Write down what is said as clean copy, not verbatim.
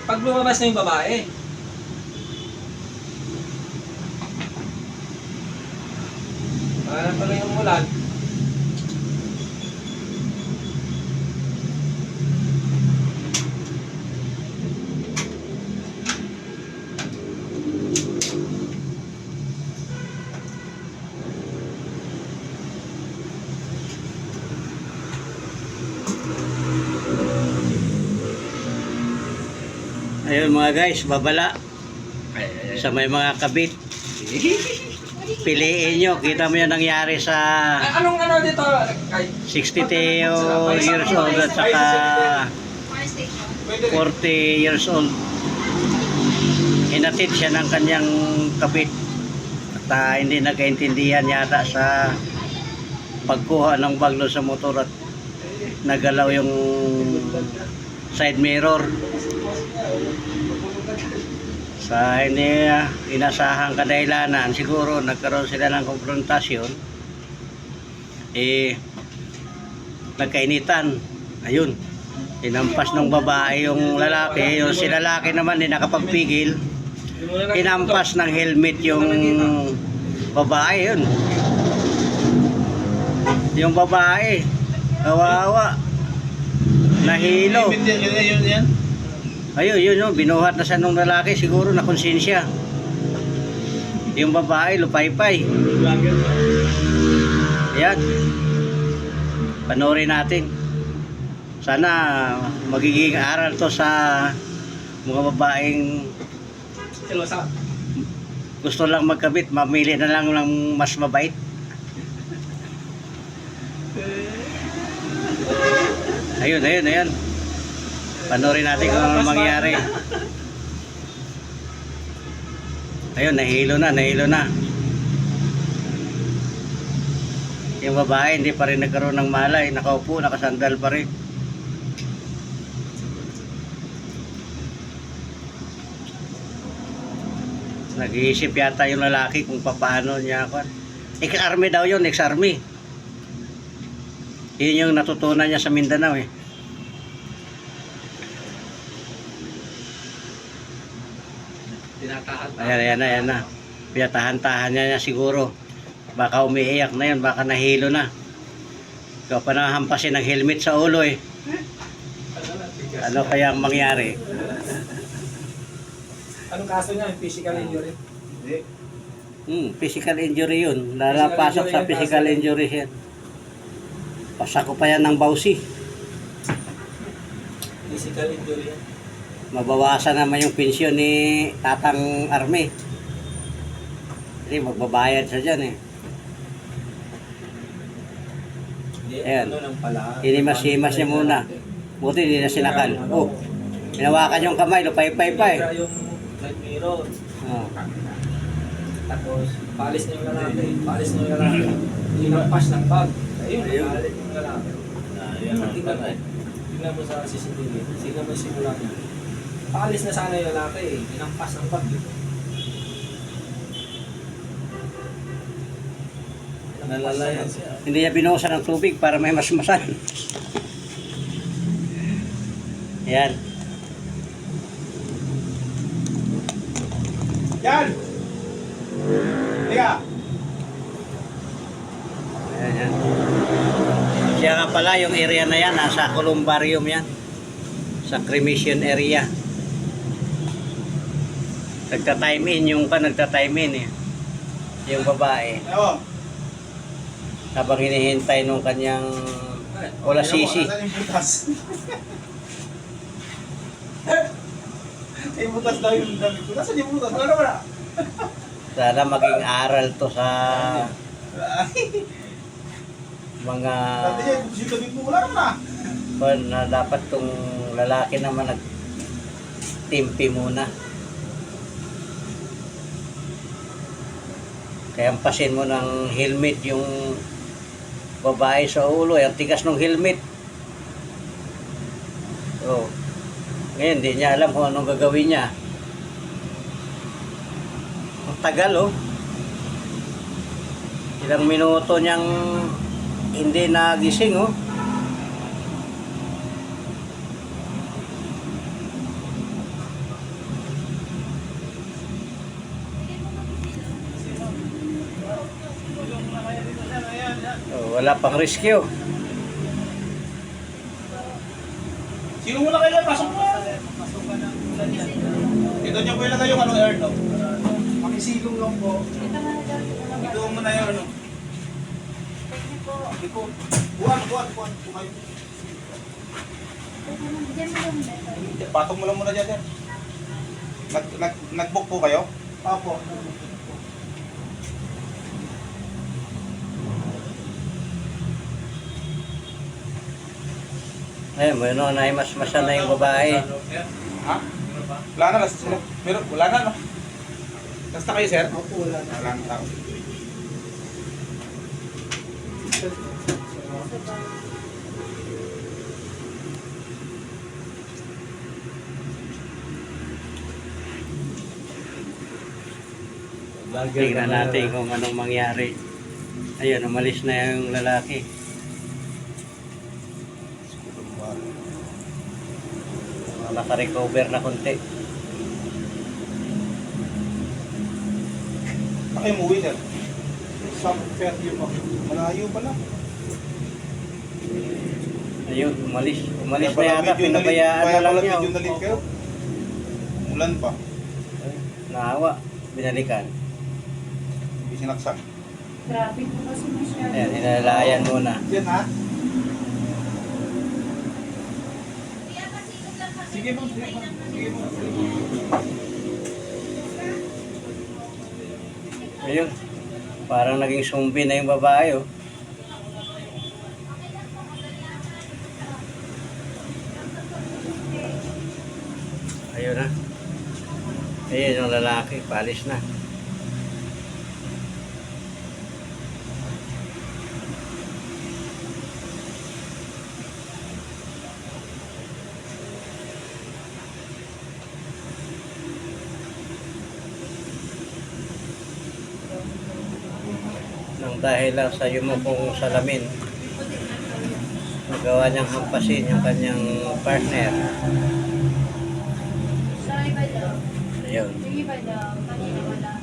Pag lumabas na yung babae. Parang pala yung ulan. Ayun mga guys, babala sa may mga kabit. Piliin nyo, kita mo yung nangyari sa Anong ano dito? 62 years old at saka 40 years old. Hinatid siya ng kanyang kabit at hindi nagkaintindihan yata sa pagkuha ng baglo sa motor at nagalaw yung side mirror. Sa hindi inasahang kadahilanan, siguro nagkaroon sila ng konfrontasyon, nagkainitan. Ayun, inampas ng babae yung lalaki, yung si lalaki naman din nakapagpigil, inampas ng helmet yung babae. Yun, yung babae kawawa, nahilo. Ayun, yun, binuhat na siya nung lalaki, siguro na konsensya. Yung babae, lupaypay. Yan. Panoorin natin. Sana magiging aral to sa mga babaeng gusto lang magkabit, mamili na lang ng mas mabait. Ayun, ayun, ayun. Panoorin natin kung ano mangyari. Ayun, nahilo na, nahilo na. Yung babae hindi pa rin nagkaroon ng malay, nakaupo, nakasandal pa rin. Nag-iisip yata yung lalaki kung paano niya ako. Ex-army daw yun, ex-army. Yun yung natutunan niya sa Mindanao eh. Ayan, ayan na. Pinatahan-tahan niya siguro. Baka umiiyak na yun, baka nahilo na. Ikaw pa nahampasin ng helmet sa ulo eh. Ano kaya ang mangyari? Anong kaso niya? Physical injury? Physical injury yun. Lalapasok sa physical injury yan. Pasako pa yan ng bawsi. Physical injury yan. Mabawasan naman yung pensyon ni Tatang Army. Hindi, magbabayad siya dyan eh. Ayan. Hinimas-himas niya muna. Buti hindi na sinakal. Oh, hinawakan yung kamay, lupay-pay pa eh. Yung light mirror. Oh. Tapos, paalis na yung lalaki. Paalis na yung lalaki. Hinampas ng bag. Ayun, nagalit yung lalaki. Tingnan mo. Tingnan mo sa CCTV. Tingnan mo yung simula niya. Paalis na sana yung lalaki eh. Hinampas ng bag dito. Nalalayan siya. Hindi niya binuhusan ng tubig para may masmasan. Ayan. Yan! Liga! Ayan, yan. Siya nga pala yung area na yan, nasa columbarium yan. Sa cremation area. Nagta-time in yung nagta-time in eh. Yung babae. Ano? Habang hinihintay nung kanyang wala sisi. Nasaan yung butas? Yung butas daw yung damit ko. Nasaan yung butas? Wala wala. Sana maging aral to sa mga Dati yan, yung damit mo wala na. na dapat tong lalaki naman nagtimpi muna. Kaya pasin mo ng helmet yung babae sa ulo. Ang tigas ng helmet. So, ngayon, hindi niya alam kung anong gagawin niya. Ang tagal, oh. Ilang minuto niyang hindi nagising, oh. Wala pang rescue. Sino muna kayo? Pasok mo. Ito niyo po ilagay yung air, no? Makisilong lang po. Ito muna yung ano. Hindi po. Buwan po kayo. Patong mo lang muna dyan, sir. Nag-book po kayo? Opo. Ayun, mayroon na mas na yung babae. Ha? Wala na, wala na, no? Basta kayo, sir? Opo, wala na. Wala na tao. Tingnan natin kung anong mangyari. Ayun, umalis na yung lalaki. Naka-recover na konti. Kayo umuwi, sir? Sa Fairview pa. Malayo pala. Ayun, umalis. Umalis na yata, pinabayaan na lang niya. Medyo nalit kayo. Ulan pa. Naawa, binalikan. Hindi sinaksak. Traffic po kasi masyado. Ayan, inalalayan muna. Yan, ha? Sige mo, sige mo. Sige mo. Ayun, parang naging zombie na yung babae, oh. Ayun na. Ayun yung lalaki, palis na. Nang dahil lang sa yumukong salamin, nagawa niyang hampasin yung kanyang partner. Sa iba daw. Ayun. Yung iba daw, kanina wala.